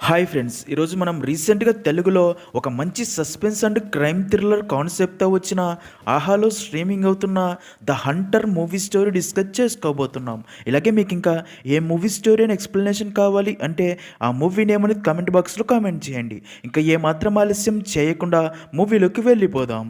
Hi friends, ఈరోజు మనం రీసెంట్గా తెలుగులో ఒక మంచి సస్పెన్స్ అండ్ క్రైమ్ థ్రిల్లర్ కాన్సెప్ట్తో వచ్చిన ఆహాలో స్ట్రీమింగ్ అవుతున్న the hunter movie story discuss చేసుకోబోతున్నాం. ఇలాగే మీకు ఇంకా ఏ మూవీ స్టోరీ అని ఎక్స్ప్లెనేషన్ కావాలి అంటే ఆ మూవీ నేమ్ అనేది కామెంట్ బాక్స్లో కామెంట్ చేయండి. ఇంకా ఏమాత్రం ఆలస్యం చేయకుండా మూవీలోకి వెళ్ళిపోదాం.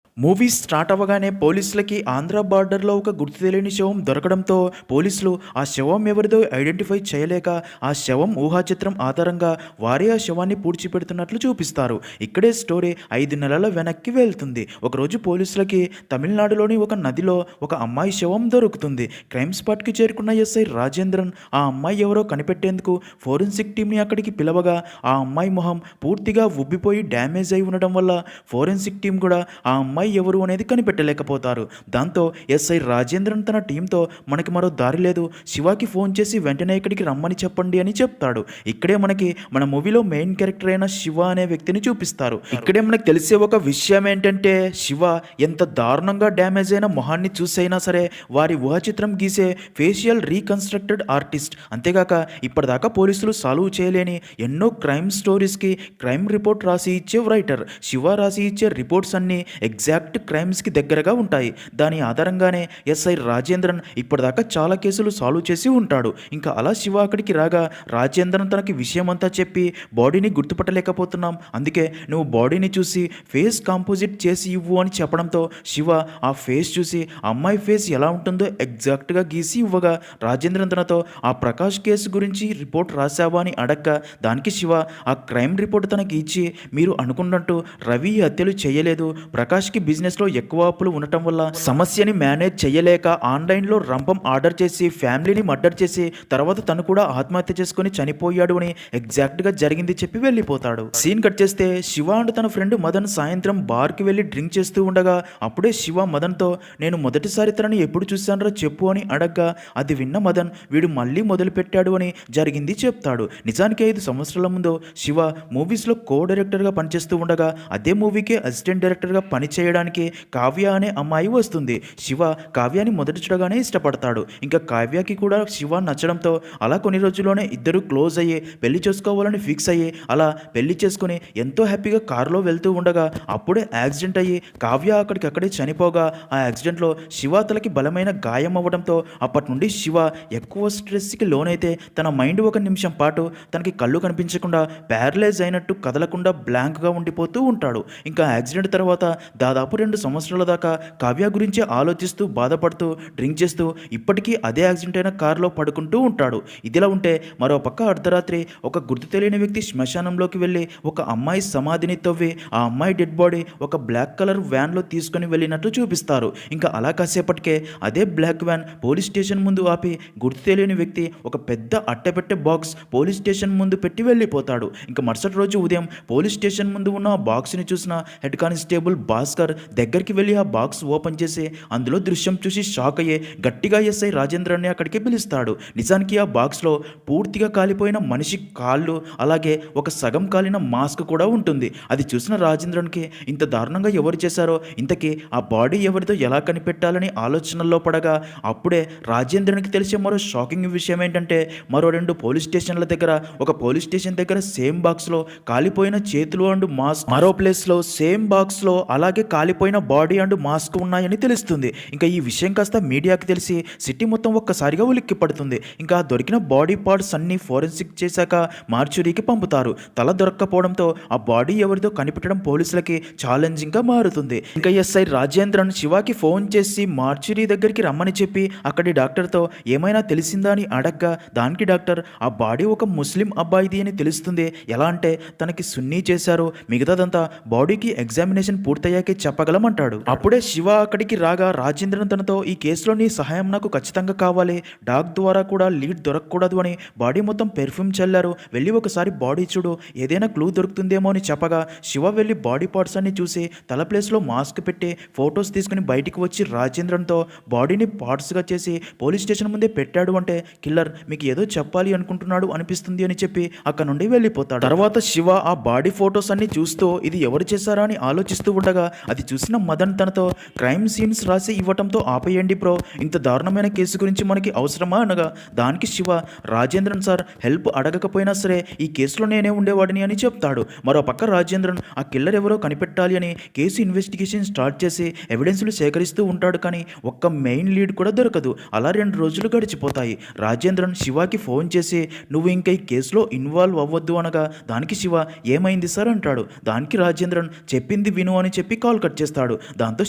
మూవీ స్టార్ట్ అవ్వగానే పోలీసులకి ఆంధ్ర బార్డర్లో ఒక గుర్తు తెలియని శవం దొరకడంతో పోలీసులు ఆ శవం ఎవరిదో ఐడెంటిఫై చేయలేక ఆ శవం ఊహాచిత్రం ఆధారంగా వారే ఆ శవాన్ని పూడ్చిపెడుతున్నట్లు చూపిస్తారు. ఇక్కడే స్టోరీ 5 నెలల వెనక్కి వెళ్తుంది. ఒకరోజు పోలీసులకి తమిళనాడులోని ఒక నదిలో ఒక అమ్మాయి శవం దొరుకుతుంది. క్రైమ్ స్పాట్కి చేరుకున్న ఎస్ఐ రాజేంద్రన్ ఆ అమ్మాయి ఎవరో కనిపెట్టేందుకు ఫోరెన్సిక్ టీంని అక్కడికి పిలవగా ఆ అమ్మాయి మొహం పూర్తిగా ఉబ్బిపోయి డ్యామేజ్ అయి ఉండడం వల్ల ఫోరెన్సిక్ టీం కూడా ఆ అమ్మాయి ఎవరు అనేది కనిపెట్టలేకపోతారు. దాంతో ఎస్ఐ రాజేంద్రన్ తన టీంతో మనకి మరో దారి లేదు, శివాకి ఫోన్ చేసి వెంటనే ఇక్కడికి రమ్మని చెప్పండి అని చెప్తాడు. ఇక్కడే మనకి మన మూవీలో మెయిన్ క్యారెక్టర్ అయిన శివ అనే వ్యక్తిని చూపిస్తారు. ఇక్కడే మనకు తెలిసే ఒక విషయం ఏంటంటే శివ ఎంత దారుణంగా డ్యామేజ్ అయిన మొహాన్ని చూసైనా సరే వారి ఊహాచిత్రం గీసే ఫేషియల్ రీకన్స్ట్రక్టెడ్ ఆర్టిస్ట్. అంతేగాక ఇప్పటిదాకా పోలీసులు సాల్వ్ చేయలేని ఎన్నో క్రైమ్ స్టోరీస్కి క్రైమ్ రిపోర్ట్ రాసి ఇచ్చే రైటర్. శివ రాసి ఇచ్చే రిపోర్ట్స్ అన్నీ ఎగ్జాక్ట్ క్రైమ్స్కి దగ్గరగా ఉంటాయి. దాని ఆధారంగానే ఎస్ఐ రాజేంద్రన్ ఇప్పటిదాకా చాలా కేసులు సాల్వ్ చేసి ఉంటాడు. ఇంకా అలా శివ అక్కడికి రాగా రాజేంద్రన్ తనకి విషయం అంతా చెప్పి బాడీని గుర్తుపట్టలేకపోతున్నాం, అందుకే నువ్వు బాడీని చూసి ఫేస్ కాంపోజిట్ చేసి ఇవ్వు అని చెప్పడంతో శివ ఆ ఫేస్ చూసి అమ్మాయి ఫేస్ ఎలా ఉంటుందో ఎగ్జాక్ట్గా గీసి ఇవ్వగా రాజేంద్రన్ తనతో ఆ ప్రకాష్ కేసు గురించి రిపోర్ట్ రాశావా అని అడగ్గా దానికి శివ ఆ క్రైమ్ రిపోర్ట్ తనకి ఇచ్చి మీరు అనుకున్నట్టు రవి హత్యలు చేయలేదు, ప్రకాష్కి బిజినెస్లో ఎక్కువ అప్పులు ఉండటం వల్ల సమస్యని మేనేజ్ చేయలేక ఆన్లైన్లో రంపం ఆర్డర్ చేసి ఫ్యామిలీని మర్డర్ చేసి తర్వాత తను కూడా ఆత్మహత్య చేసుకుని చనిపోయాడు అని ఎగ్జాక్ట్గా జరిగింది చెప్పి వెళ్ళిపోతాడు. సీన్ కట్ చేస్తే శివ అండ్ తన ఫ్రెండ్ మదన్ సాయంత్రం బార్కి వెళ్ళి డ్రింక్ చేస్తూ ఉండగా అప్పుడే శివ మదన్తో నేను మొదటిసారి తనని ఎప్పుడు చూశానరా చెప్పు అని అడగ్గా అది విన్న మదన్ వీడు మళ్ళీ మొదలుపెట్టాడు అని జరిగింది చెప్తాడు. నిజానికి 5 సంవత్సరాల ముందు శివ మూవీస్లో కో డైరెక్టర్గా పనిచేస్తూ ఉండగా అదే మూవీకి అసిస్టెంట్ డైరెక్టర్గా పనిచేయడానికి కావ్య అనే అమ్మాయి వస్తుంది. శివ కావ్యాని మొదటి చూడగానే ఇష్టపడతాడు. ఇంకా కావ్యకి కూడా శివ నచ్చడంతో అలా కొన్ని రోజుల్లోనే ఇద్దరు క్లోజ్ అయ్యి పెళ్లి చేసుకోవాలని ఫిక్స్ అయ్యి అలా పెళ్లి చేసుకుని ఎంతో హ్యాపీగా కారులో వెళ్తూ ఉండగా అప్పుడే యాక్సిడెంట్ అయ్యి కావ్య అక్కడికక్కడే చనిపోగా ఆ యాక్సిడెంట్లో శివ తలకి బలమైన గాయం అవ్వడంతో అప్పటి నుండి శివ ఎక్కువ స్ట్రెస్కి లోనైతే తన మైండ్ ఒక నిమిషం పాటు తనకి కళ్ళు కనిపించకుండా ప్యారలైజ్ అయినట్టు కదలకుండా బ్లాంక్గా ఉండిపోతూ ఉంటాడు. ఇంకా యాక్సిడెంట్ తర్వాత దాదాపు 2 సంవత్సరాల దాకా కావ్య గురించి ఆలోచిస్తూ బాధపడుతూ డ్రింక్ చేస్తూ ఇప్పటికీ అదే యాక్సిడెంట్ అయిన కారులో పడుకుంటూ ఉంటాడు. ఇదిలా ఉంటే మరో పక్క అర్ధరాత్రి ఒక గుర్తు తెలియని వ్యక్తి శ్మశానంలోకి వెళ్ళి ఒక అమ్మాయి సమాధిని తవ్వి ఆ అమ్మాయి డెడ్ బాడీ ఒక బ్లాక్ కలర్ వ్యాన్లో తీసుకుని వెళ్ళినట్లు చూపిస్తారు. ఇంకా అలా కాసేపటికే అదే బ్లాక్ వ్యాన్ పోలీస్ స్టేషన్ ముందు ఆపి గుర్తు తెలియని వ్యక్తి ఒక పెద్ద అట్టపెట్టే బాక్స్ పోలీస్ స్టేషన్ ముందు పెట్టి వెళ్ళిపోతాడు. ఇంకా మరుసటి రోజు ఉదయం పోలీస్ స్టేషన్ ముందు ఉన్న ఆ బాక్స్ని చూసిన హెడ్ కానిస్టేబుల్ భాస్కర్ దగ్గరికి వెళ్ళి ఆ బాక్స్ ఓపెన్ చేసి అందులో దృశ్యం చూసి షాక్ అయ్యే గట్టిగా ఎస్ఐ రాజేంద్రన్ని అక్కడికి పిలుస్తాడు. నిజానికి ఆ బాక్స్లో పూర్తిగా కాలిపోయిన మనిషి కాళ్ళు అలాగే ఒక సగం కాలిన మాస్క్ కూడా ఉంటుంది. అది చూసిన రాజేంద్రన్కి ఇంత దారుణంగా ఎవరు చేశారో ఇంతకీ ఆ బాడీ ఎవరితో ఎలా కనిపెట్టాలని ఆలోచనల్లో పడగా అప్పుడే రాజేంద్రన్కి తెలిసే మరో షాకింగ్ విషయం ఏంటంటే మరో 2 పోలీస్ స్టేషన్ల దగ్గర ఒక పోలీస్ స్టేషన్ దగ్గర సేమ్ బాక్స్లో కాలిపోయిన చేతులు అండ్ మాస్క్, మరో ప్లేస్లో సేమ్ బాక్స్లో అలాగే కాలిపోయిన బాడీ అండ్ మాస్క్ ఉన్నాయని తెలుస్తుంది. ఇంకా ఈ విషయం కాస్త మీడియాకి తెలిసి సిటీ మొత్తం ఒక్కసారిగా ఉలిక్కి పడుతుంది. ఇంకా దొరికిన బాడీ పార్ట్స్ అన్ని ఫోరెన్సిక్ చేశాక మార్చురీకి పంపుతారు. తల దొరక్కపోవడంతో ఆ బాడీ ఎవరితో కనిపెట్టడం పోలీసులకి ఛాలెంజింగ్గా మారుతుంది. ఇంకా ఎస్ఐ రాజేంద్రన్ శివాకి ఫోన్ చేసి మార్చురీ దగ్గరికి రమ్మని చెప్పి అక్కడి డాక్టర్తో ఏమైనా తెలిసిందా అని అడగ్గా దానికి డాక్టర్ ఆ బాడీ ఒక ముస్లిం అబ్బాయిది అని తెలుస్తుంది. ఎలా అంటే తనకి సున్నీ చేశారు, మిగతాదంతా బాడీకి ఎగ్జామినేషన్ పూర్తయ్యాకే చెప్పగలమంటాడు. అప్పుడే శివ అక్కడికి రాగా రాజేంద్రన్ తనతో ఈ కేసులో నీ సహాయం నాకు ఖచ్చితంగా కావాలి, డాగ్ ద్వారా కూడా లీడ్ దొరకకూడదు అని బాడీ మొత్తం పెర్ఫ్యూమ్ చల్లారు, వెళ్ళి ఒకసారి బాడీ చూడు ఏదైనా క్లూ దొరుకుతుందేమో అని చెప్పగా శివ వెళ్ళి బాడీ పార్ట్స్ అన్ని చూసి తల ప్లేస్లో మాస్క్ పెట్టి ఫొటోస్ తీసుకుని బయటికి వచ్చి రాజేంద్రన్తో బాడీని పార్ట్స్గా చేసి పోలీస్ స్టేషన్ ముందే పెట్టాడు అంటే కిల్లర్ మీకు ఏదో చెప్పాలి అనుకుంటున్నాడు అనిపిస్తుంది అని చెప్పి అక్కడ నుండి వెళ్ళిపోతాడు. తర్వాత శివ ఆ బాడీ ఫొటోస్ అన్ని చూస్తూ ఇది ఎవరు చేశారా అని ఆలోచిస్తూ ఉండగా అది చూసిన మదన్ తనతో క్రైమ్ సీన్స్ రాసి ఇవ్వటంతో ఆపేయండి బ్రో, ఇంత దారుణమైన కేసు గురించి మనకి అవసరమా అనగా దానికి శివ రాజేంద్రన్ సార్ హెల్ప్ అడగకపోయినా సరే ఈ కేసులో నేనే ఉండేవాడిని అని చెప్తాడు. మరో పక్క రాజేంద్రన్ ఆ కిల్లర్ ఎవరో కనిపెట్టాలి అని కేసు ఇన్వెస్టిగేషన్ స్టార్ట్ చేసి ఎవిడెన్స్లు సేకరిస్తూ ఉంటాడు. కానీ ఒక్క మెయిన్ లీడ్ కూడా దొరకదు. అలా 2 రోజులు గడిచిపోతాయి. రాజేంద్రన్ శివాకి ఫోన్ చేసి నువ్వు ఇంకా ఈ కేసులో ఇన్వాల్వ్ అవ్వద్దు అనగా దానికి శివ ఏమైంది సార్ అంటాడు. దానికి రాజేంద్రన్ చెప్పింది విను అని చెప్పి కాల్ కట్ చేస్తాడు. దాంతో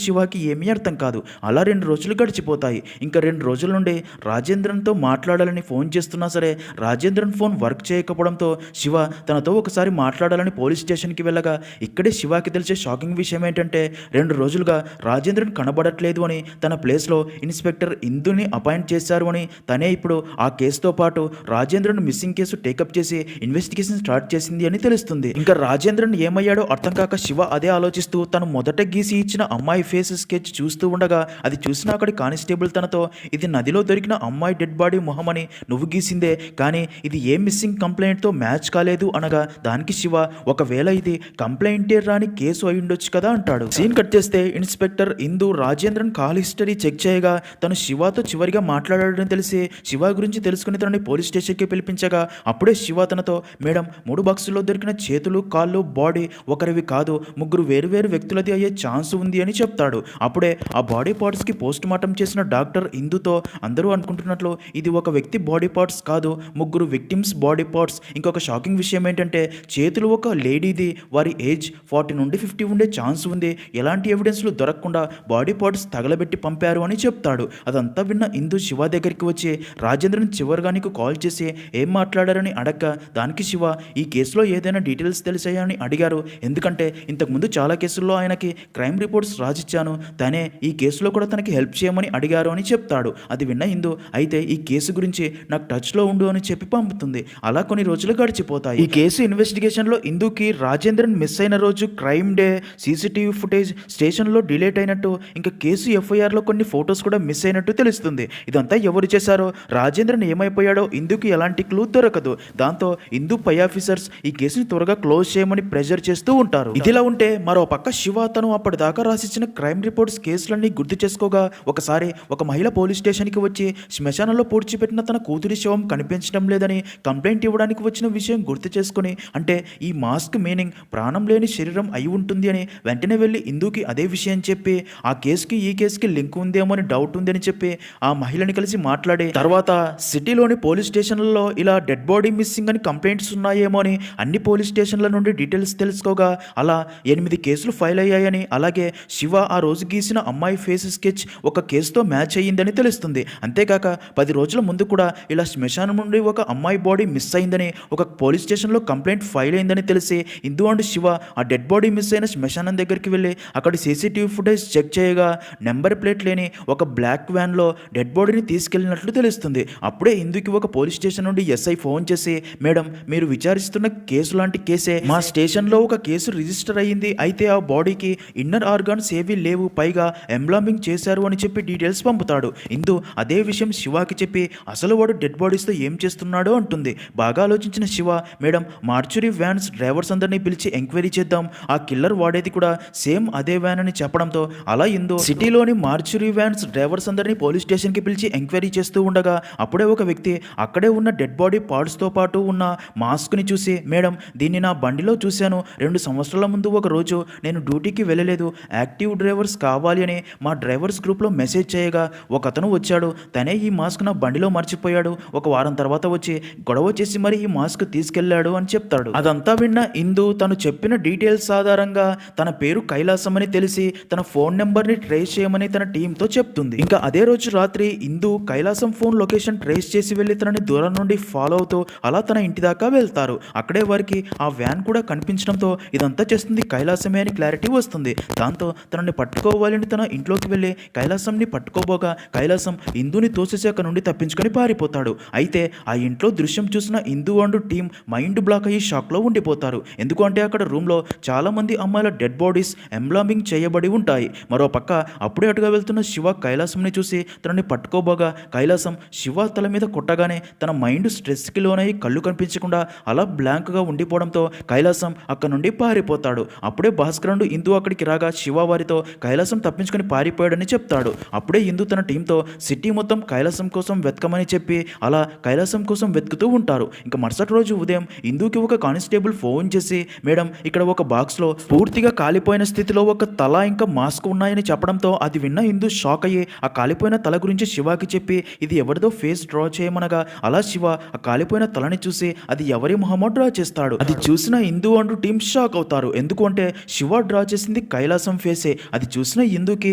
శివాకి ఏమీ అర్థం కాదు. అలా 2 రోజులు గడిచిపోతాయి. ఇంకా 2 రోజుల నుండి రాజేంద్రన్తో మాట్లాడాలని ఫోన్ చేస్తున్నా సరే రాజేంద్రన్ ఫోన్ వర్క్ చేయకపోవడంతో శివ తనతో ఒకసారి మాట్లాడాలని పోలీస్ స్టేషన్కి వెళ్ళగా ఇక్కడే శివాకి తెలిసే షాకింగ్ విషయం ఏంటంటే 2 రోజులుగా రాజేంద్రన్ కనబడట్లేదు అని, తన ప్లేస్లో ఇన్స్పెక్టర్ ఇందుని అపాయింట్ చేశారు అని, తనే ఇప్పుడు ఆ కేసుతో పాటు రాజేంద్రన్ మిస్సింగ్ కేసు టేకప్ చేసి ఇన్వెస్టిగేషన్ స్టార్ట్ చేసింది అని తెలుస్తుంది. ఇంకా రాజేంద్రన్ ఏమయ్యాడో అర్థం కాక శివ అదే ఆలోచిస్తూ తను మొదట గీసి ఇచ్చిన అమ్మాయి ఫేస్ స్కెచ్ చూస్తూ ఉండగా అది చూసిన అక్కడి కానిస్టేబుల్ తనతో ఇది నదిలో దొరికిన అమ్మాయి డెడ్ బాడీ మొహమని నువ్వు గీసిందే, కానీ ఇది ఏ మిస్సింగ్ కంప్లైంట్తో మ్యాచ్ కాలేదు అనగా దానికి శివ ఒకవేళ ఇది కంప్లైంటే రాని కేసు అయ్యుండొచ్చు కదా అంటాడు. సీన్ కట్ చేస్తే ఇన్స్పెక్టర్ ఇందు రాజేంద్రన్ కాల్ హిస్టరీ చెక్ చేయగా తను శివతో చివరిగా మాట్లాడాడని తెలిసి శివ గురించి తెలుసుకుని తనని పోలీస్ స్టేషన్కి పిలిపించగా అప్పుడే శివ తనతో మేడం 3 బాక్సుల్లో దొరికిన చేతులు కాళ్ళు బాడీ ఒకరివి కాదు 3 వేరు వ్యక్తులది అయ్యే ఛాన్స్ ఉంది అని చెప్తాడు. అప్పుడే ఆ బాడీ పార్ట్స్కి పోస్ట్ మార్టం చేసిన డాక్టర్ ఇందుతో అందరూ అనుకుంటున్నట్లు ఇది ఒక వ్యక్తి బాడీ పార్ట్స్ కాదు 3 విక్టిమ్స్ బాడీ పార్ట్స్. ఇంకొక షాకింగ్ విషయం ఏంటంటే చేతులు ఒక లేడీది, వారి ఏజ్ 40 నుండి 50 ఉండే ఛాన్స్ ఉంది, ఎలాంటి ఎవిడెన్స్లు దొరకకుండా బాడీ పార్ట్స్ తగలబెట్టి పంపారు అని చెప్తాడు. అదంతా విన్న ఇందు శివ దగ్గరికి వచ్చి రాజేంద్రన్ చివరిగా నీకు కాల్ చేసి ఏం మాట్లాడారని అడగ్గా దానికి శివ ఈ కేసులో ఏదైనా డీటెయిల్స్ తెలిసాయా అని అడిగారు. ఎందుకంటే ఇంతకుముందు చాలా కేసుల్లో ఆయనకి క్రైమ్ రిపోర్ట్స్ రాసిచ్చాను, తనే ఈ కేసులో కూడా తనకి హెల్ప్ చేయమని అడిగారు అని చెప్తాడు. అది విన్న ఇందు అయితే ఈ కేసు గురించి నాకు టచ్లో ఉండు అని చెప్పి పంపుతుంది. అలా కొన్ని రోజులు గడిచిపోతాయి. ఈ కేసు ఇన్వెస్టిగేషన్లో ఇందుకి రాజేంద్రన్ మిస్ అయిన రోజు క్రైమ్ డే సీసీటీవీ ఫుటేజ్ స్టేషన్లో డిలీట్ అయినట్టు, ఇంకా కేసు ఎఫ్ఐఆర్లో కొన్ని ఫొటోస్ కూడా మిస్ అయినట్టు తెలుస్తుంది. ఇదంతా ఎవరు చేశారో, రాజేంద్రన్ ఏమైపోయాడో ఇందుకి ఎలాంటి క్లూ దొరకదు. దాంతో ఇందు పై ఆఫీసర్స్ ఈ కేసుని త్వరగా క్లోజ్ చేయమని ప్రెజర్ చేస్తూ ఉంటారు. ఇదిలా ఉంటే మరో పక్క శివ తను అప్పటిదాకా రాసిచ్చిన క్రైమ్ రిపోర్ట్స్ కేసులన్నీ గుర్తు చేసుకోగా ఒకసారి ఒక మహిళ పోలీస్ స్టేషన్కి వచ్చి శ్మశానంలో పూడ్చిపెట్టిన తన కూతురి శవం కనిపించడం లేదని కంప్లైంట్ ఇవ్వడానికి వచ్చిన విషయం గుర్తు చేసుకుని, అంటే ఈ మాస్క్ మీనింగ్ ప్రాణం లేని శరీరం అయి ఉంటుంది అని వెంటనే వెళ్ళి ఇందుకి అదే విషయం చెప్పి ఆ కేసుకి ఈ కేసుకి లింక్ ఉందేమో అని డౌట్ ఉందని చెప్పి ఆ మహిళని కలిసి మాట్లాడి తర్వాత సిటీలోని పోలీస్ స్టేషన్లలో ఇలా డెడ్ బాడీ మిస్సింగ్ అని కంప్లైంట్స్ ఉన్నాయేమో అని అన్ని పోలీస్ స్టేషన్ల నుండి డీటెయిల్స్ తెలుసుకోగా అలా 8 కేసులు ఫైల్ అయ్యాయని, అలాగే శివ ఆ రోజు గీసిన అమ్మాయి ఫేస్ స్కెచ్ ఒక కేసుతో మ్యాచ్ అయ్యిందని తెలుస్తుంది. అంతేకాక 10 రోజుల ముందు కూడా ఇలా శ్మశానం నుండి ఒక అమ్మాయి బాడీ మిస్ అయిందని ఒక పోలీస్ స్టేషన్లో కంప్లైంట్ ఫైల్ అయిందని తెలిసి ఇందు అండ్ శివ ఆ డెడ్ బాడీ మిస్ అయిన శ్మశానం దగ్గరికి వెళ్ళి అక్కడ సీసీటీవీ ఫుటేజ్ చెక్ చేయగా నెంబర్ ప్లేట్ లేని ఒక బ్లాక్ వ్యాన్లో డెడ్ బాడీని తీసుకెళ్లినట్లు తెలుస్తుంది. అప్పుడే ఇందుకి ఒక పోలీస్ స్టేషన్ నుండి ఎస్ఐ ఫోన్ చేసి మేడం మీరు విచారిస్తున్న కేసు లాంటి కేసే మా స్టేషన్లో ఒక కేసు రిజిస్టర్ అయ్యింది, అయితే ఆ బాడీకి ఇన్నర్ ఆర్గాన్స్ ఏవీ లేవు, పైగా ఎంబ్లామింగ్ చేశారు అని చెప్పి డీటెయిల్స్ పంపుతాడు. ఇందు అదే విషయం శివాకి చెప్పి అసలు వాడు డెడ్ బాడీస్తో ఏం చేస్తున్నాడో అంటుంది. బాగా ఆలోచించిన Shiva madam mortuary vans drivers అందరినీ పిలిచి ఎంక్వైరీ చేద్దాం, ఆ కిల్లర్ వాడేది కూడా సేమ్ అదే వ్యాన్ అని చెప్పడంతో అలా ఇందు సిటీలోని మార్చురీ వ్యాన్స్ డ్రైవర్స్ అందరినీ పోలీస్ స్టేషన్కి పిలిచి ఎంక్వైరీ చేస్తూ ఉండగా అప్పుడే ఒక వ్యక్తి అక్కడే ఉన్న డెడ్ బాడీ పార్ట్స్తో పాటు ఉన్న మాస్క్ని చూసి మేడం దీన్ని నా బండిలో చూశాను, 2 సంవత్సరాల ముందు ఒక రోజు నేను డ్యూటీకి వెళ్ళలేదు, యాక్టివ్ డ్రైవర్స్ కావాలి అని మా డ్రైవర్స్ గ్రూప్లో మెసేజ్ చేయగా ఒక అతను వచ్చాడు, తనే ఈ మాస్క్ నా బండిలో మర్చిపోయాడు, ఒక వారం తర్వాత వచ్చి గొడవ చేసి మరి ఈ మాస్క్ తీసుకెళ్లాడు అని చెప్తాడు. అదంతా విన్న ఇందు తను చెప్పిన డీటెయిల్స్ ఆధారంగా తన పేరు కైలాసం అని తెలిసి తన ఫోన్ నెంబర్ని ట్రేస్ చేయమని తన టీంతో చెప్తుంది. ఇంకా అదే రోజు రాత్రి ఇందు కైలాసం ఫోన్ లొకేషన్ ట్రేస్ చేసి వెళ్ళి తనని దూరం నుండి ఫాలో అవుతూ అలా తన ఇంటి దాకా వెళ్తారు. అక్కడే వారికి ఆ వ్యాన్ కూడా కనిపించడంతో ఇదంతా చేస్తుంది కైలాసమే అని క్లారిటీ వస్తుంది. దాంతో తనని పట్టుకోవాలని తన ఇంట్లోకి వెళ్ళి కైలాసంని పట్టుకోబోగా కైలాసం ఇందుని తోసేసి అక్కడ నుండి తప్పించుకొని పారిపోతాడు. అయితే ఆ ఇంట్లో దృశ్యం చూసిన ఇందు అండ్ టీం మైండ్ బ్లాక్ అయ్యి షాక్లో ఉండిపోతారు. ఎందుకంటే అక్కడ రూమ్లో చాలా మంది అమ్మాయిల డెడ్ బాడీస్ ఎంబ్లామింగ్ చేయబడి ఉంటాయి. మరో పక్క అప్పుడే అటుగా వెళ్తున్న శివ కైలాసంని చూసి తనని పట్టుకోబోగా కైలాసం శివ తల మీద కొట్టగానే తన మైండ్ స్ట్రెస్కి లోనై కళ్ళు కనిపించకుండా అలా బ్లాంక్గా ఉండిపోవడంతో కైలాసం అక్కడ నుండి పారిపోతాడు. అప్పుడే భాస్కరుడు ఇందు అక్కడికి అక్కడికి రాగా శివ వారితో కైలాసం తప్పించుకొని పారిపోయాడని చెప్తాడు. అప్పుడే ఇందు తన టీంతో సిటీ మొత్తం కైలాసం కోసం వెతకమని చెప్పి అలా కైలాసం కోసం వెతుకుతూ ఉంటారు. ఇంకా మరుసటి రోజు ఉదయం ఇందుకి ఒక కానిస్టేబుల్ ఫోన్ చేసి, మేడం ఇక్కడ ఒక బాక్స్లో పూర్తిగా కాలిపోయిన స్థితిలో ఒక తల ఇంకా మాస్క్ ఉన్నాయని చెప్పడంతో అది విన్న ఇందు షాక్ అయ్యి ఆ కాలిపోయిన తల గురించి శివాకి చెప్పి ఇది ఎవరిదో ఫేస్ డ్రా చేయమనగా అలా శివ ఆ కాలిపోయిన తలని చూసి అది ఎవరి మొహమో డ్రా చేస్తాడు. అది చూసిన ఇందు అంటూ టీం షాక్ అవుతారు. ఎందుకు అంటే శివ డ్రా చేసింది కైలాసం ఫేసే. అది చూసిన ఇందుకి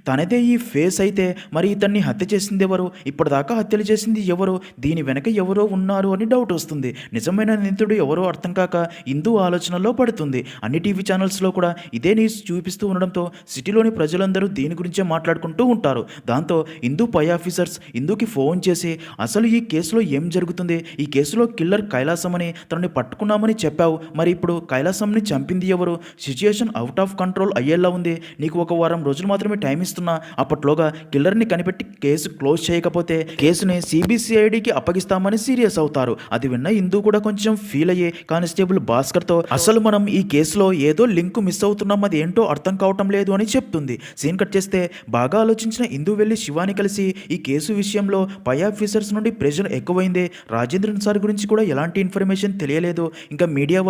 తనదే ఈ ఫేస్ అయితే మరి ఇతన్ని హత్య చేసింది ఎవరు, ఇప్పటిదాకా హత్యలు చేసింది ఎవరు, దీని వెనక ఎవరో ఉన్నారు అని డౌట్ వస్తుంది. నిజమైన నిందితుడు ఎవరో అర్థం కాక ఇందు ఆలోచనలో పడుతుంది. అన్ని టీవీ ఛానల్స్లో కూడా ఇదే న్యూస్ చూపిస్తూ ఉండడంతో సిటీలోని ప్రజలందరూ దీని గురించే మాట్లాడుకుంటూ ఉంటారు. దాంతో ఇందు పై ఆఫీసర్స్ ఇందుకి ఫోన్ చేసి అసలు ఈ కేసులో ఏం జరుగుతుంది, ఈ కేసులో కిల్లర్ కైలాసం అని తనని పట్టుకున్నామని చెప్పావు, మరి ఇప్పుడు కైలాసంని చంపింది ఎవరు, సిచ్యుయేషన్ అవుట్ ఆఫ్ కంట్రోల్ అయ్యేలా ఉంది, నీకు ఒక వారం రోజులు మాత్రమే టైం ఇస్తున్నా, అప్పట్లోగా కిల్లర్ని కనిపెట్టి కేసు క్లోజ్ చేయకపోతే కేసుని సిబిసిఐడికి అప్పగిస్తామని సీరియస్ అవుతారు. అది విన్న ఇందు కూడా కొంచెం ఫీల్ అయ్యి కానిస్టేబుల్ భాస్కర్తో అసలు మనం ఈ కేసులో ఏదో లింక్ మిస్ అవుతున్నాం, అది ఏంటో అర్థం కావటం లేదు అని చెప్తుంది. సీన్ కట్ చేస్తే బాగా ఆలోచించిన ఇందు వెళ్ళి శివాని కలిసి ఈ కేసు విషయంలో పై ఆఫీసర్స్ నుండి ప్రెషర్ ఎక్కువైంది, రాజేంద్రన్ సార్ గురించి కూడా ఎలాంటి ఇన్ఫర్మేషన్ తెలియలేదు, ఇంకా మీడియా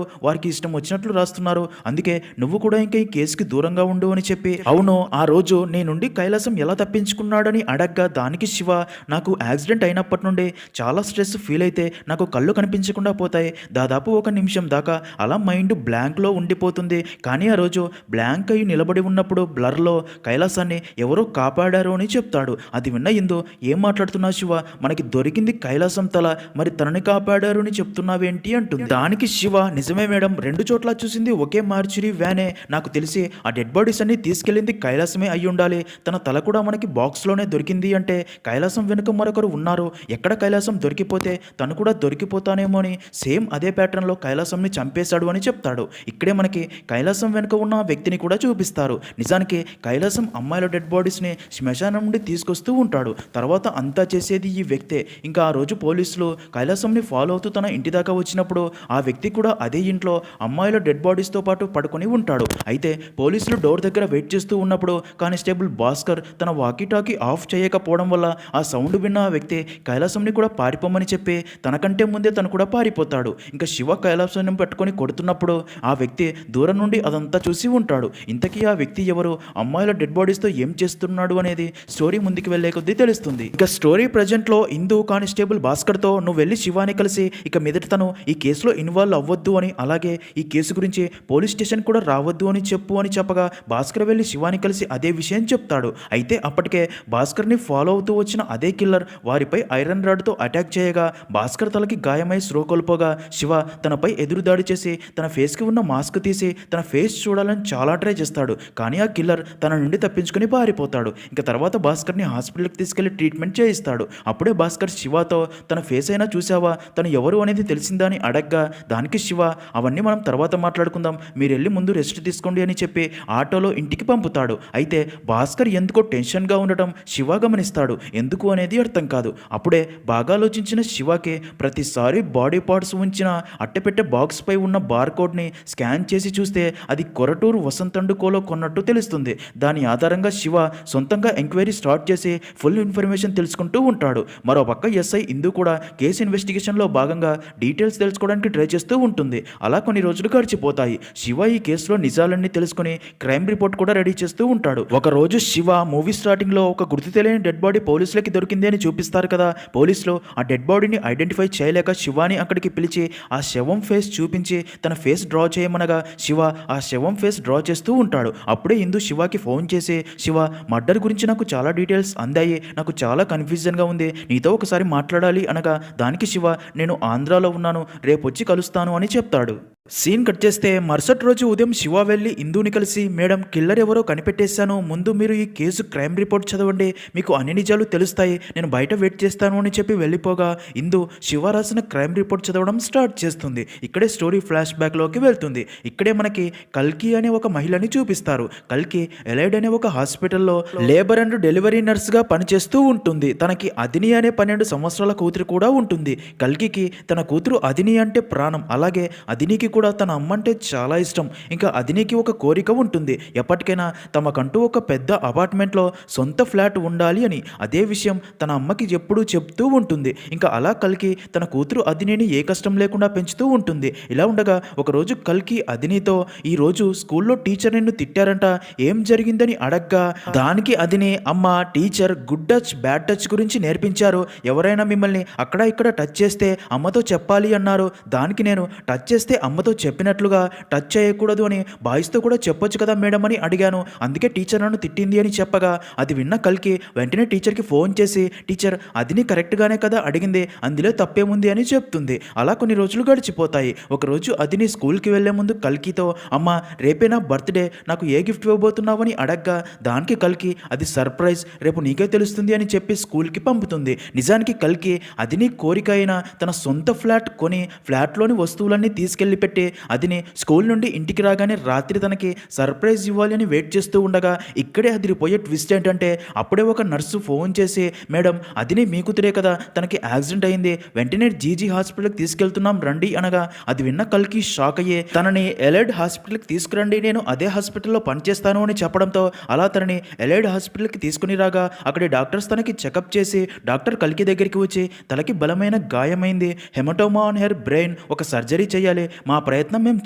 వారికి ఇష్టం వచ్చినట్లు రాస్తున్నారు, అందుకే నువ్వు కూడా ఇంకా ఈ కేసుకి దూరంగా ఉండు అని చెప్పి, అవును ఆ రోజు నీ నుండి కైలాసం ఎలా తప్పించుకున్నాడని అడగ్గా దానికి శివ నాకు యాక్సిడెంట్ అయినప్పటి నుండి చాలా స్ట్రెస్ ఫీల్ అయితే నాకు కళ్ళు కనిపించకుండా పోతాయి, దాదాపు 1 నిమిషం దాకా అలా మైండ్ బ్లాంక్లో ఉండిపోతుంది, కానీ ఆ రోజు బ్లాంక్ అయ్యి నిలబడి ఉన్నప్పుడు బ్లర్లో కైలాసాన్ని ఎవరో కాపాడారు అని చెప్తాడు. అది విన్న ఇందు ఏం మాట్లాడుతున్నావు శివ, మనకి దొరికింది కైలాసం తల, మరి తనని కాపాడారు అని చెప్తున్నావేంటి అంటుంది. దానికి శివ నిజమే మేడం, 2 చోట్ల చూసింది ఒకే మార్చురీ వ్యానే, నాకు తెలిసి ఆ డెడ్ బాడీస్ అన్ని తీసుకెళ్ళింది కైలాసమే అయి ఉండాలి, తన తల కూడా మనకి బాక్స్లోనే దొరికింది అంటే కైలాసం వెనుక మరొకరు ఉన్నారు, ఎక్కడ కైలాసం దొరికిపోతే తను కూడా దొరికిపోతానేమో అని సేమ్ అదే ప్యాటర్న్లో కైలాసంని చంపేశాడు అని చెప్తాడు. ఇక్కడే మనకి కైలాసం వెనుక ఉన్న వ్యక్తిని కూడా చూపిస్తారు. నిజానికి కైలాసం అమ్మాయిల డెడ్ బాడీస్ని శ్మశానం నుండి తీసుకొస్తూ ఉంటాడు, తర్వాత అంతా చేసేది ఈ వ్యక్తే. ఇంకా ఆ రోజు పోలీసులు కైలాసంని ఫాలో అవుతూ తన ఇంటి దాకా వచ్చినప్పుడు ఆ వ్యక్తి కూడా అదే ఇంట్లో అమ్మాయిల డెడ్ బాడీస్తో పాటు పడుకొని ఉంటాడు. అయితే పోలీసులు డోర్ దగ్గర వెయిట్ చేస్తూ ఉన్నప్పుడు కానిస్టేబుల్ భాస్కర్ తన వాకీటాకీ ఆఫ్ చేయకపోవడం వల్ల ఆ సౌండ్ విన్న ఆ వ్యక్తి కైలాసంని కూడా పారిపోమని చెప్పి తనకంటే ముందే తను కూడా పారిపోతాడు. ఇంకా శివ కైలాసాన్ని పట్టుకొని కొడుతున్నప్పుడు ఆ వ్యక్తి దూరం నుండి అదంతా చూసి ఉంటాడు. ఇంతకీ ఆ వ్యక్తి ఎవరు, అమ్మాయిల డెడ్ బాడీస్తో ఏం చేస్తున్నాడు అనేది స్టోరీ ముందుకు వెళ్లే కొద్దీ తెలుస్తుంది. ఇక స్టోరీ ప్రజెంట్లో ఇందు కానిస్టేబుల్ భాస్కర్తో నువ్వు వెళ్ళి శివాని కలిసి ఇక మీదట తను ఈ కేసులో ఇన్వాల్వ్ అవ్వద్దు అని, అలాగే ఈ కేసు గురించి పోలీస్ స్టేషన్ కూడా రావద్దు అని చెప్పు అని చెప్పగా భాస్కర్ వెళ్ళి శివాని కలిసి అదే విషయం చెప్తాడు. అయితే అప్పటికే భాస్కర్ని ఫాలో అవుతూ వచ్చిన అదే కిల్లర్ వారిపై ఐరన్ రాడ్తో అటాక్ చేయగా భాస్కర్ తలకి గాయమై స్రో కోల్పోగా శివ తనపై ఎదురుదాడి చేసి తన ఫేస్కి ఉన్న మాస్క్ తీసి తన ఫేస్ చూడాలని చాలా ట్రై చేస్తాడు, కానీ ఆ కిల్లర్ తన నుండి తప్పించుకొని పారిపోతాడు. ఇంకా తర్వాత భాస్కర్ని హాస్పిటల్కి తీసుకెళ్లి ట్రీట్మెంట్ చేయిస్తాడు. అప్పుడే భాస్కర్ శివతో తన ఫేస్ అయినా చూసావా, తను ఎవరు అనేది తెలిసిందా అని అడగ్గా దానికి శివ అవన్నీ మనం తర్వాత మాట్లాడుకుందాం, మీరు వెళ్ళి ముందు రెస్ట్ తీసుకోండి అని చెప్పి ఆటోలో ఇంటికి పంపుతాడు. అయితే భాస్కర్ ఎందుకో టెన్షన్గా ఉండటం శివ గమనిస్తాడు, ఎందుకు అనేది అర్థం కాదు. అప్పుడే బాగా ఆలోచించిన శివకి ప్రతిసారి బాడీ పార్ట్స్ ఉంచిన అట్టపెట్టే బాక్స్పై ఉన్న బార్కోడ్ని స్కాన్ చేసి చూస్తే అది కొరటూరు వసంతండుకోలో కొన్నట్టు తెలుస్తుంది. దాని ఆధారంగా శివ సొంతంగా ఎంక్వైరీ స్టార్ట్ చేసి ఫుల్ ఇన్ఫర్మేషన్ తెలుసుకుంటూ ఉంటాడు. మరోపక్క ఎస్ఐ ఇందు కూడా కేసు ఇన్వెస్టిగేషన్లో భాగంగా డీటెయిల్స్ తెలుసుకోవడానికి ట్రై చేస్తూ ఉంటుంది. అలా కొన్ని రోజులు గడిచిపోతాయి. శివ ఈ కేసులో నిజాలన్నీ తెలుసుకుని క్రైమ్ రిపోర్ట్ కూడా రెడీ చేస్తూ ఉంటాడు. ఒక రోజు శివ మూవీ స్టార్టింగ్లో ఒక గుర్తు తెలియని డెడ్ బాడీ పోలీసులకి దొరికింది అని చూపిస్తారు కదా, పోలీసులు ఆ డెడ్ బాడీని ఐడెంటిఫై చేయలేక శివాని అక్కడికి పిలిచి ఆ శవం ఫేస్ చూపించి తన ఫేస్ డ్రా చేయమనగా శివ ఆ శవం ఫేస్ డ్రా చేస్తూ ఉంటాడు. అప్పుడే ఇందు శివకి ఫోన్ చేసి, శివ మర్డర్ గురించి నాకు చాలా డీటెయిల్స్ అందాయి, నాకు చాలా కన్ఫ్యూజన్గా ఉంది, నీతో ఒకసారి మాట్లాడాలి అనగా దానికి శివ నేను ఆంధ్రాలో ఉన్నాను, రేపు వచ్చి కలుస్తాను అని చెప్తాడు. సీన్ కట్ చేస్తే మరుసటి రోజు ఉదయం శివ వెళ్ళి ఇందుని కలిసి, మేడం కిల్లర్ ఎవరో కనిపెట్టేశాను, ముందు మీరు ఈ కేసు క్రైమ్ రిపోర్ట్ చదవండి, మీకు అన్ని నిజాలు తెలుస్తాయి, నేను బయట వెయిట్ చేస్తాను అని చెప్పి వెళ్ళిపోగా ఇందు శివ రాసిన క్రైమ్ రిపోర్ట్ చదవడం స్టార్ట్ చేస్తుంది. ఇక్కడే స్టోరీ ఫ్లాష్ బ్యాక్లోకి వెళ్తుంది. ఇక్కడే మనకి కల్కి అనే ఒక మహిళని చూపిస్తారు. కల్కి ఎలైడ్ అనే ఒక హాస్పిటల్లో లేబర్ అండ్ డెలివరీ నర్స్గా పనిచేస్తూ ఉంటుంది. తనకి అదిని అనే 12 సంవత్సరాల కూతురు కూడా ఉంటుంది. కల్కికి తన కూతురు అదిని అంటే ప్రాణం, అలాగే అదినికి కూడా తన అమ్మంటే చాలా ఇష్టం. ఇంకా అదినికి ఒక కోరిక ఉంటుంది, ఎప్పటికైనా తమకంటూ ఒక పెద్ద అపార్ట్మెంట్లో సొంత ఫ్లాట్ ఉండాలి అని. అదే విషయం తన అమ్మకి ఎప్పుడూ చెప్తూ ఉంటుంది. ఇంకా అలా కల్కి తన కూతురు అదినిని ఏ కష్టం లేకుండా పెంచుతూ ఉంటుంది. ఇలా ఉండగా ఒకరోజు కల్కి అదినితో, ఈరోజు స్కూల్లో టీచర్ నిన్ను తిట్టారంట, ఏం జరిగిందని అడగ్గా దానికి అదిని, అమ్మ teacher good touch bad touch గురించి నేర్పించారు, ఎవరైనా మిమ్మల్ని అక్కడ ఇక్కడ టచ్ చేస్తే అమ్మతో చెప్పాలి అన్నారు, దానికి నేను టచ్ చేస్తే అమ్మతో చెప్పినట్లుగా టచ్ చేయకూడదు అని బాయ్స్తో కూడా చెప్పొచ్చు కదా మేడం అని అడిగాను, అందుకే టీచర్ నన్ను తిట్టింది అని చెప్పగా అది విన్న కల్కి వెంటనే టీచర్కి ఫోన్ చేసి, టీచర్ అదిని కరెక్ట్గానే కదా అడిగింది, అందులో తప్పేముంది అని చెప్తుంది. అలా కొన్ని రోజులు గడిచిపోతాయి. ఒకరోజు అదిని స్కూల్కి వెళ్లే ముందు కల్కితో, అమ్మ రేపే నా బర్త్డే, నాకు ఏ గిఫ్ట్ ఇవ్వబోతున్నావని అడగ్గా దానికి కల్కి అది సర్ప్రైజ్, రేపు నీకే తెలుస్తుంది అని చెప్పి స్కూల్కి పంపుతుంది. నిజానికి కల్కి అదిని కోరిక అయిన తన సొంత ఫ్లాట్ కొని ఫ్లాట్లోని వస్తువులన్నీ తీసుకెళ్లి పెట్టి అదిని స్కూల్ నుండి ఇంటికి రాగానే రాత్రి తనకి సర్ప్రైజ్ ఇవ్వాలి అని వెయిట్ చేస్తూ ఉండగా ఇక్కడే అదిరిపోయే ట్విస్ట్ ఏంటంటే అప్పుడే ఒక నర్సు ఫోన్ చేసి, మేడం అదిని మీ కూతురే కదా, తనకి యాక్సిడెంట్ అయింది, వెంటనే జీజీ హాస్పిటల్కి తీసుకెళ్తున్నాం రండి అనగా అది విన్న కల్కి షాక్ అయ్యే తనని ఎలైడ్ హాస్పిటల్కి తీసుకురండి, నేను అదే హాస్పిటల్లో పనిచేస్తాను అని చెప్పడంతో అలా తనని ఎలైడ్ హాస్పిటల్కి తీసుకుని రాగా అక్కడి డాక్టర్స్ తనకి చెకప్ చేసి డాక్టర్ కల్కి దగ్గరికి వచ్చి, తలకి బలమైన గాయమైంది, హెమటోమా ఆన్ హెర్ బ్రెయిన్, ఒక సర్జరీ చేయాలి, మా ప్రయత్నం మేము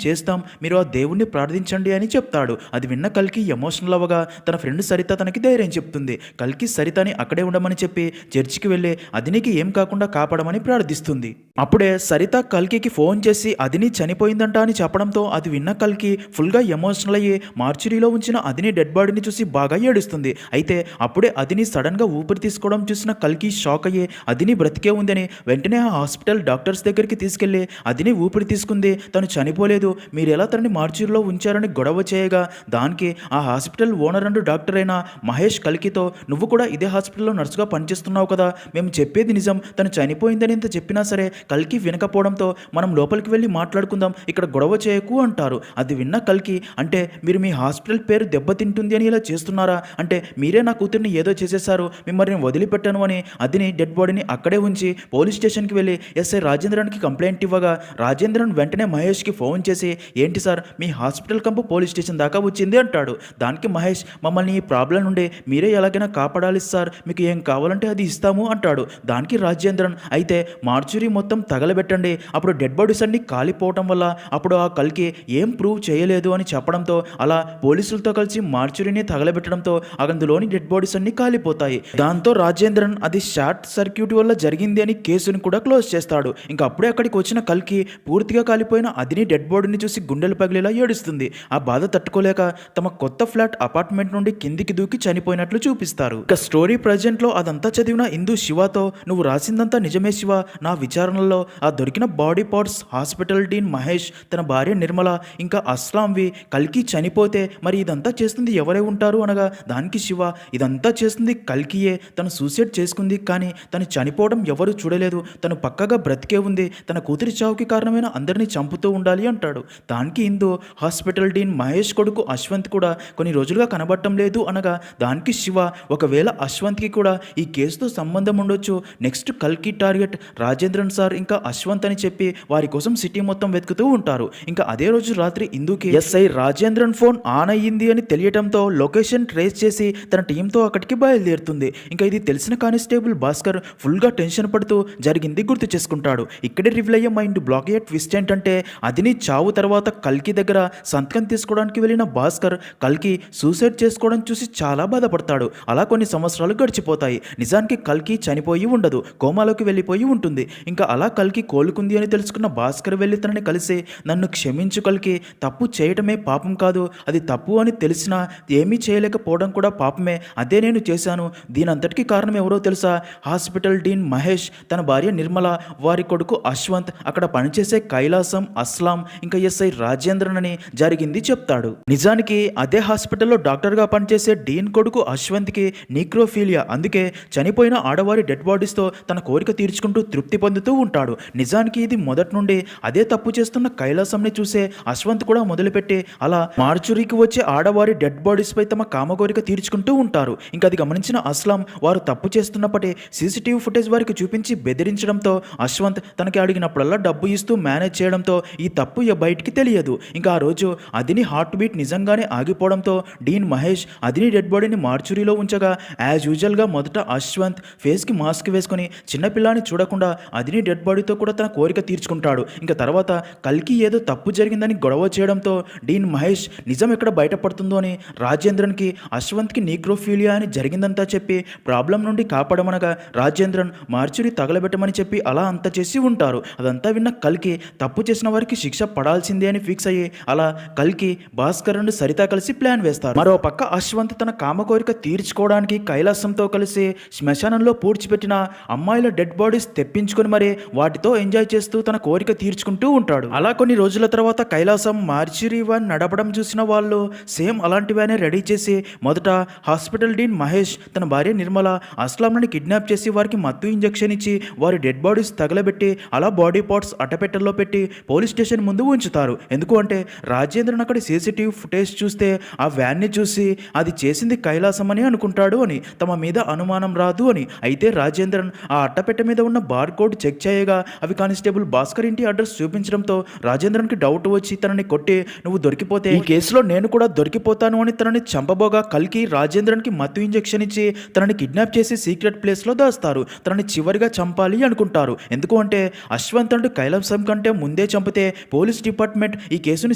చేస్తాం, మీరు ఆ దేవుణ్ణి ప్రార్థించండి అని చెప్తాడు. అది విన్న కల్కి ఎమోషనల్ అవ్వగా తన ఫ్రెండ్ సరిత తనకి ధైర్యం చెప్తుంది. కల్కి సరితని అక్కడే ఉండమని చెప్పి చర్చికి వెళ్ళి అదినికి ఏం కాకుండా కాపాడమని ప్రార్థిస్తుంది. అప్పుడే సరిత కల్కి ఫోన్ చేసి అదిని చనిపోయిందంట అని చెప్పడంతో అది విన్న కల్కి ఫుల్గా ఎమోషనల్ అయ్యి మార్చురీలో ఉంచిన అదిని డెడ్ బాడీని చూసి బాగా ఏడుస్తుంది. అయితే అప్పుడే అదిని సడన్గా ఊపిరి తీసుకోవడం చూసిన కల్కి షాక్ అయ్యి అదిని బ్రతికే ఉందని వెంటనే ఆ హాస్పిటల్ డాక్టర్స్ దగ్గరికి తీసుకెళ్లి అదిని ఊపిరి తీసుకుంది, తను చనిపోలేదు, మీరు ఎలా తనని మార్చురీలో ఉంచారని గొడవ చేయగా దానికి ఆ హాస్పిటల్ ఓనర్ అండ్ డాక్టర్ అయిన మహేష్ కల్కితో, నువ్వు కూడా ఇదే హాస్పిటల్లో నర్సుగా పనిచేస్తున్నావు కదా, మేము చెప్పేది నిజం, తను చనిపోయిందని ఇంత చెప్పినా సరే కల్కి వినకపోవడంతో మనం లోపలికి వెళ్ళి మాట్లాడుకుందాం, ఇక్కడ గొడవ చేయకు అంటారు. అది విన్న కల్కి, అంటే మీరు మీ హాస్పిటల్ పేరు దెబ్బతింటుంది అని ఇలా చేస్తున్నారా, అంటే మీరే నా కూతుర్ని ఏదో చేసేశారు, మిమ్మల్ని వదిలిపెట్టాను అని అదిని డెడ్ బాడీని అక్కడే ఉంచి పోలీస్ స్టేషన్కి వెళ్ళి ఎస్ఐ రాజేంద్రన్కి కంప్లైంట్ ఇవ్వగా రాజేంద్రన్ వెంటనే మహేష్కి ఫోన్ చేసి, ఏంటి సార్ మీ హాస్పిటల్ కంపు పోలీస్ స్టేషన్ దాకా వచ్చింది అంటాడు. దానికి మహేష్, మమ్మల్ని ఈ ప్రాబ్లం నుండి మీరే ఎలాగైనా కాపాడాలి సార్, మీకు ఏం కావాలంటే అది ఇస్తాము అంటాడు. దానికి రాజేంద్రన్, అయితే మార్చురీ మొత్తం తగలబెట్టండి, అప్పుడు డెడ్ బాడీస్ అన్ని కాలిపోవటం వల్ల అప్పుడు ఆ కల్కి ఏం ప్రూవ్ చేయలేదు అని చెప్పడంతో అలా పోలీసులతో కలిసి మార్చురీని తగలబెట్టడంతో అందులోని డెడ్ బాడీస్ అన్ని కాలిపోతాయి. దాంతో రాజేంద్రన్ అది షార్ట్ సర్క్యూట్ వల్ల జరిగింది అని కేసుని కూడా క్లోజ్ చేస్తాడు. ఇంకా అప్పుడే అక్కడికి వచ్చిన కల్కి పూర్తిగా కాలిపోయిన అదిని డెడ్ బాడీని చూసి గుండెలు పగిలేలా ఏడుస్తుంది. ఆ బాధ తట్టుకోలేక తమ కొత్త ఫ్లాట్ అపార్ట్మెంట్ నుండి కిందికి దూకి చనిపోయినట్లు చూపిస్తారు. ఇక స్టోరీ ప్రజెంట్ లో అదంతా చదివిన ఇందు శివతో, నువ్వు రాసిందంతా నిజమే శివ, నా విచారణలో ఆ దొరికిన body parts hospital dean Mahesh, తన భార్య నిర్మల ఇంకా అస్లాంవి, కల్కి చనిపోతే మరి ఇదంతా చేస్తుంది ఎవరై ఉంటారు అనగా దానికి శివ, ఇదంతా చేస్తుంది కల్కియే, తను సూసైడ్ చేసుకుంది కానీ తను చనిపోవడం ఎవరు చూడలేదు, తను పక్కగా బ్రతికే ఉంది, తన కూతురి చావుకి కారణమైన అందరినీ చంపుతూ ఉండాలి అంటాడు. దానికి ఇందు, హాస్పిటల్ డీన్ మహేష్ కొడుకు అశ్వంత్ కూడా కొన్ని రోజులుగా కనబడటం లేదు అనగా దానికి శివ, ఒకవేళ అశ్వంత్కి కూడా ఈ కేసుతో సంబంధం ఉండొచ్చు, నెక్స్ట్ కల్కి టార్గెట్ రాజేంద్రన్ సార్ ఇంకా అశ్వంత్ అని చెప్పి వారి కోసం సిటీ మొత్తం వెతుకుతూ ఉంటారు. ఇంకా అదే రోజు రాత్రి ఇందుకి ఎస్ఐ రాజేంద్రన్ ఫోన్ ఆన్ అయ్యింది అని తెలియటంతో లొకేషన్ ట్రేస్ చేసి తన టీంతో అక్కడికి బయలుదేరుతుంది. ఇంకా ఇది తెలిసిన కానిస్టేబుల్ భాస్కర్ ఫుల్గా టెన్షన్ పడుతూ జరిగింది గుర్తు చేసుకుంటాడు. ఇక్కడే రివీల్ అయ్యే మైండ్ బ్లాక్ అయ్యే ట్విస్ట్ ఏంటంటే అదిని చావు తర్వాత కల్కి దగ్గర సంతకం తీసుకోవడానికి వెళ్ళిన భాస్కర్ కల్కి సూసైడ్ చేసుకోవడం చూసి చాలా బాధపడతాడు. అలా కొన్ని సంవత్సరాలు గడిచిపోతాయి. నిజానికి కల్కి చనిపోయి ఉండదు, కోమాలోకి వెళ్ళిపోయి ఉంటుంది. ఇంకా అలా కల్కి కోలుకుంది అని తెలుసుకున్న భాస్కర్ వెళ్ళి తనని కలిసి, నన్ను క్షమించు కల్కి, తప్పు చేయటమే పాపం కాదు, అది తప్పు అని తెలిసినా ఏమీ చేయలేకపోవడం కూడా పాపమే, అదే నేను చేశాను, దీనంతటికీ కారణం ఎవరో తెలుసా, హాస్పిటల్ డీన్ మహేష్, తన భార్య నిర్మల, వారి కొడుకు అశ్వంత్, అక్కడ పనిచేసే కైలాసం, అస్లాం ఇంకా ఎస్ఐ రాజేంద్రన్ అని జరిగింది చెప్తాడు. నిజానికి అదే హాస్పిటల్లో డాక్టర్గా పనిచేసే డీన్ కొడుకు అశ్వంత్కి నీక్రోఫీలియా, అందుకే చనిపోయిన ఆడవారి డెడ్ బాడీస్తో తన కోరిక తీర్చుకుంటూ తృప్తి పొందుతూ ఉంటాడు. నిజానికి ఇది మొదటి నుండి అదే తప్పు చేస్తున్న కైలాసంని చూసే అశ్వంత్ కూడా మొదలుపెట్టి అలా మార్చురీకి వచ్చే ఆడవారి డెడ్ బాడీస్ పై తమ కామకోరిక తీర్చుకుంటూ ఉంటారు. ఇంకా అది గమనించిన అస్లాం వారు తప్పు చేస్తున్నప్పటి సీసీటీవీ ఫుటేజ్ వారికి చూపించి బెదిరించడంతో అశ్వంత్ తనకి అడిగినప్పుడల్లా డబ్బు ఇస్తూ మేనేజ్ చేయడంతో ఈ తప్పు బయటికి తెలియదు. ఇంకా ఆ రోజు అదిని హార్ట్ బీట్ నిజంగానే ఆగిపోవడంతో డీన్ మహేష్ అదిని డెడ్ బాడీని మార్చురీలో ఉంచగా యాజ్ యూజువల్గా మొదట అశ్వంత్ ఫేస్కి మాస్క్ వేసుకొని చిన్నపిల్లాని చూడకుండా అదిని డెడ్ బాడీతో కూడా తన కోరిక తీర్చుకుంటాడు. ఇంకా తర్వాత కల్కి ఏదో తప్పు జరిగిందని గొడవ చేయడంతో డీన్ మహేష్ నిజం ఎక్కడ బయటపడుతుందో అని రాజేంద్రన్కి అశ్వంత్కి నీక్రోఫీలియా అని జరిగిందంతా చెప్పి ప్రాబ్లం నుండి కాపాడమనగా రాజేంద్రన్ మార్చురీ తగలబెట్టమని చెప్పి అలా అంతా చేసి ఉంటారు. అదంతా విన్న కల్కి తప్పు చేసిన వారికి శిక్ష పడాల్సిందే అని ఫిక్స్ అయ్యి అలా కల్కి భాస్కర్ అండ్ సరిత కలిసి ప్లాన్ వేస్తారు. మరో పక్క అశ్వంత్ తన కామ కోరిక తీర్చుకోవడానికి కైలాసంతో కలిసి శ్మశానంలో పూడ్చిపెట్టిన అమ్మాయిల డెడ్ బాడీస్ తెప్పించుకొని మరి వాటితో ఎంజాయ్ చేస్తూ తన కోరిక తీర్చుకుంటూ ఉంటాడు. అలా కొన్ని రోజుల తర్వాత కైలాసం మార్చురీ వ్యాన్ నడపడం చూసిన వాళ్ళు సేమ్ అలాంటి వ్యానే రెడీ చేసి మొదట హాస్పిటల్ డీన్ మహేష్ తన భార్య నిర్మల అస్లాంని కిడ్నాప్ చేసి వారికి మత్తు ఇంజెక్షన్ ఇచ్చి వారి డెడ్ బాడీస్ తగలబెట్టి అలా బాడీ పార్ట్స్ అట్టపెట్టెల్లో పెట్టి పోలీస్ స్టేషన్ ముందు ఉంచుతారు. ఎందుకు అంటే రాజేంద్రన్ అక్కడ సీసీటీవీ ఫుటేజ్ చూస్తే ఆ వ్యాన్ని చూసి అది చేసింది కైలాసం అని అనుకుంటాడు అని, తమ మీద అనుమానం రాదు అని. అయితే రాజేంద్రన్ ఆ అట్టపెట్టె మీద ఉన్న బార్ కోడ్ చెక్ చేయగా అవి కానిస్టేబుల్ భాస్కర్ ఇంటి అడ్రస్ చూపించడంతో రాజేంద్రన్కి డౌట్ వచ్చి తనని కొట్టి నువ్వు దొరికిపోతే ఈ కేసులో నేను కూడా దొరికిపోతాను అని తనని చంపబోగా కల్కి రాజేంద్రన్కి మత్తు ఇంజెక్షన్ ఇచ్చి తనని కిడ్నాప్ చేసి సీక్రెట్ ప్లేస్లో దాస్తారు. తనని చివరిగా చంపాలి అనుకుంటారు. ఎందుకు అంటే అశ్వంత్ అండ్ కైలాసం కంటే ముందే చంపితే పోలీస్ డిపార్ట్మెంట్ ఈ కేసుని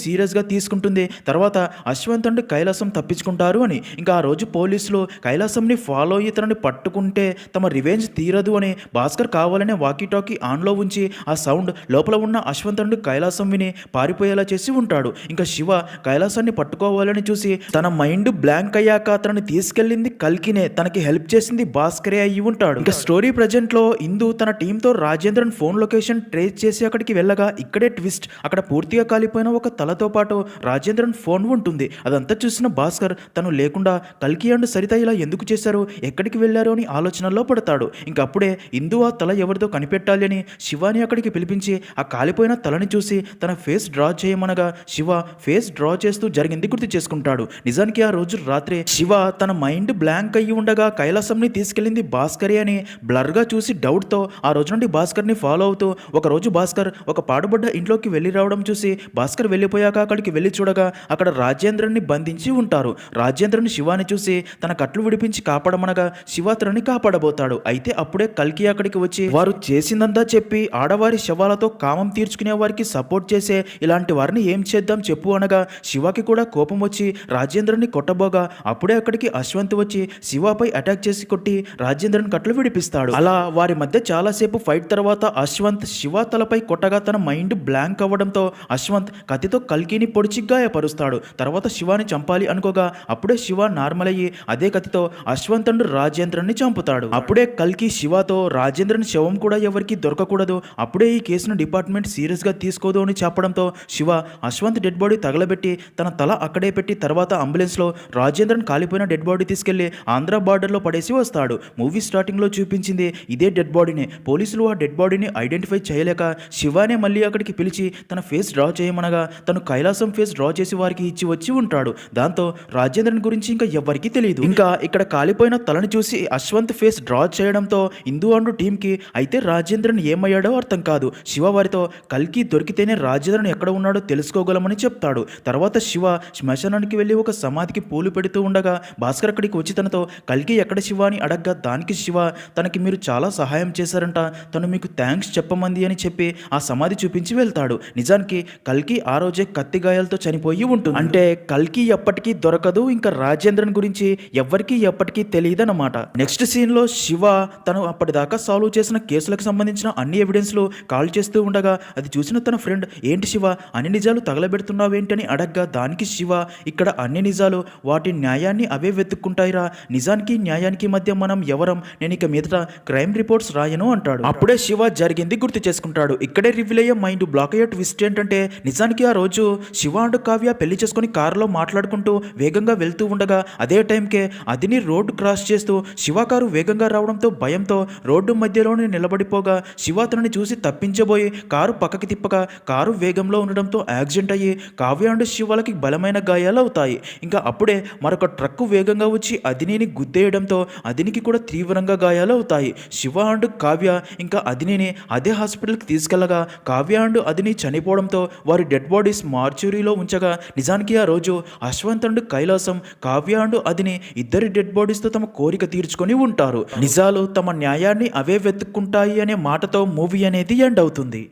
సీరియస్గా తీసుకుంటుంది, తర్వాత అశ్వంత్ అండ్ కైలాసం తప్పించుకుంటారు అని. ఇంకా ఆ రోజు పోలీసులు కైలాసంని ఫాలో అయ్యి తనని పట్టుకుంటే తమ రివెంజ్ తీరదు అని భాస్కర్ కావాలనే వాకీ టాకీ ఆన్లో ఉంచి ఆ సౌండ్ లోపల ఉన్న అశ్వంత్ అండ్ కైలాసం విని పారిపోయేలా చేసి ఉంటాడు. ఇంకా శివ కైలాసాన్ని పట్టుకోవాలని చూసి తన మైండ్ బ్లాంక్ అయ్యాక తనని తీసుకెళ్లింది కల్కినే, తనకి హెల్ప్ చేసింది భాస్కరే అయ్యి ఉంటాడు. ఇంకా స్టోరీ ప్రజెంట్ లో ఇందు తన టీంతో రాజేంద్రన్ ఫోన్ లొకేషన్ ట్రేస్ చేసి అక్కడికి వెళ్ళగా ఇక్కడే ట్విస్ట్, అక్కడ పూర్తిగా కాలిపోయిన ఒక తలతో పాటు రాజేంద్రన్ ఫోన్ ఉంటుంది. అదంతా చూసిన భాస్కర్ తను లేకుండా కల్కి అండ్ సరిత ఇలా ఎందుకు చేశారు, ఎక్కడికి వెళ్ళారు అని ఆలోచనలో పడతాడు. ఇంకప్పుడే ఇందు ఆ తల ఎవరిదో కనిపెట్టాలి అని శివాని అక్కడికి పిలిపించి ఆ కాలిపోయిన తలని చూసి తన ఫేస్ డ్రా చేయమనగా శివ ఫేస్ డ్రా చేస్తూ జరిగింది గుర్తు చేసుకుంటాడు. నిజానికి ఆ రోజు రాత్రి శివ తన మైండ్ బ్లాంక్ అయ్యి ఉండగా కైలాసంని తీసుకెళ్లింది భాస్కరే అని బ్లర్గా చూసి డౌట్తో ఆ రోజు నుండి భాస్కర్ని ఫాలో అవుతూ ఒకరోజు భాస్కర్ ఒక పాడుబడ్డ ఇంట్లోకి వెళ్ళి రావడం చూసి భాస్కర్ వెళ్ళిపోయాక అక్కడికి వెళ్ళి చూడగా అక్కడ రాజేంద్రన్ని బంధించి ఉంటారు. రాజేంద్రని శివాని చూసి తన కట్లు విడిపించి కాపాడమనగా శివ తనని కాపాడబోతాడు. అయితే అప్పుడే కల్కి అక్కడికి వచ్చి వారు చేసిందంతా చెప్పి ఆడవారి శవాలతో కామం తీర్చుకునే వారికి సపోర్ట్ చేసే ఇలాంటి వారిని ఏం చేద్దాం చెప్పు అనగా శివకి కూడా కోపం వచ్చి రాజేంద్రని కొట్టబోగా అప్పుడే అక్కడికి అశ్వంత్ వచ్చి శివపై అటాక్ చేసి కొట్టి రాజేంద్రన్ కట్లు విడిపిస్తాడు. అలా వారి మధ్య చాలాసేపు ఫైట్ తర్వాత అశ్వంత్ శివ తలపై కొట్టగా తన మైండ్ బ్లాంక్ అవ్వడంతో అశ్వంత్ కత్తితో కల్కిని పొడిచి గాయపరుస్తాడు. తర్వాత శివాని చంపాలి అనుకోగా అప్పుడే శివ నార్మల్ అయ్యి అదే కత్తితో అశ్వంత్ అండ్ రాజేంద్రన్ని చంపుతాడు. అప్పుడే కల్కి శివతో రాజేంద్రన్ శవం కూడా ఎవరికి దొరకకూడదు, అప్పుడే ఈ కేసును డిపార్ట్మెంట్ సీరియస్గా తీసుకోదు అని చెప్పడంతో శివ అశ్వంత్ డెడ్ బాడీ తగలబెట్టి తన తల అక్కడే పెట్టి తర్వాత అంబులెన్స్లో రాజేంద్రన్ కాలిపోయిన డెడ్ బాడీ తీసుకెళ్లి ఆంధ్ర బార్డర్లో పడేసి వస్తాడు. మూవీ స్టార్టింగ్లో చూపించింది ఇదే డెడ్ బాడీని. పోలీసులు ఆ డెడ్ బాడీని ఐడెంటిఫై చేయలేక శివానే మళ్ళీ అక్కడికి పిలిచి తన ఫేస్ డ్రా చేయమనగా తను కైలాసం ఫేస్ డ్రా చేసి వారికి ఇచ్చి వచ్చి ఉంటాడు. దాంతో రాజేంద్రన్ గురించి ఇంకా ఎవరికి తెలియదు. ఇంకా ఇక్కడ కాలిపోయిన తలని చూసి అశ్వంత్ ఫేస్ డ్రా చేయడంతో ఇందు అండ్ టీంకి అయితే రాజేంద్రన్ ఏమయ్యాడో అర్థం కాదు. శివ వారితో కల్కి దొరికితేనే రాజేంద్రన్ ఎక్కడ ఉన్నాడో తెలుసుకోగలమని చెప్తాడు. తర్వాత శివ శ్మశానానికి వెళ్ళి ఒక సమాధికి పూలు పెడుతూ ఉండగా భాస్కర్ అక్కడికి వచ్చి తనతో కల్కి ఎక్కడ శివ అని అడగ్గా దానికి శివ తనకి మీరు చాలా సహాయం చేశారంట, తను మీకు థ్యాంక్స్ చెప్పమంది అని చెప్పి ఆ సమాధి చూపించి వెళ్తాడు. నిజానికి కల్కి ఆ రోజే కత్తి గాయాలతో చనిపోయి ఉంటుంది. అంటే కల్కి ఎప్పటికీ దొరకదు, ఇంకా రాజేంద్రన్ గురించి ఎవ్వరికీ ఎప్పటికీ తెలియదన్నమాట. నెక్స్ట్ సీన్ లో శివ తను అప్పటిదాకా సాల్వ్ చేసిన కేసులకు సంబంధించిన అన్ని ఎవిడెన్స్లు కాల్ చేస్తూ ఉండగా అది చూసిన తన ఫ్రెండ్ ఏంటి శివ అన్ని నిజాలు తగలబెడుతున్నావేంటని అడగ్గా దానికి శివ ఇక్కడ అన్ని నిజాలు వాటి న్యాయాన్ని అవే వెతుక్కుంటాయిరా, నిజానికి న్యాయానికి మధ్య మనం ఎవరం, నేను ఇక మీదట క్రైమ్ రిపోర్ట్స్ రాయను అంటాడు. అప్పుడే శివ జరిగింది గుర్తు చేసుకుంటాడు. ఇక్కడే రివీల్ అయ్యే మైండ్ బ్లాక్ అయ్యే ట్విస్ట్ ఏంటంటే నిజానికి ఆ రోజు శివ అండ్ కావ్య పెళ్లి చేసుకుని కారులో మాట్లాడుకుంటూ వేగంగా వెళ్తూ ఉండగా అదే టైంకే అదిని రోడ్డు క్రాస్ చేస్తూ శివ కారు వేగంగా రావడంతో భయంతో రోడ్డు మధ్యలోనే నిలబడిపోగా శివ తనని చూసి తప్పించబోయి కారు పక్కకి తిప్పగా కారు వేగంలో ఉండడంతో యాక్సిడెంట్ అయ్యి కావ్య అండ్ శివలకి బలమైన గాయాలు అవుతాయి. ఇంకా అప్పుడే మరొక ట్రక్కు వేగంగా వచ్చి అదినిని గుద్దేయడంతో అదినికి కూడా తీవ్రంగా గాయాలు అవుతాయి. శివ అండ్ కావ్య ఇంకా అదినిని అదే హాస్పిటల్కి తీసుకెళ్లగా కావ్య అండ్ అదిని అన్నీ చనిపోవడంతో వారి డెడ్ బాడీస్ మార్చురీలో ఉంచగా నిజానికి ఆ రోజు అశ్వంత్ అండ్ కైలాసం, కావ్య అండ్ అదిని ఇద్దరి డెడ్ బాడీస్తో తమ కోరిక తీర్చుకొని ఉంటారు. నిజాలు తమ న్యాయాన్ని అవే వెతుక్కుంటాయి అనే మాటతో మూవీ అనేది ఎండ్ అవుతుంది.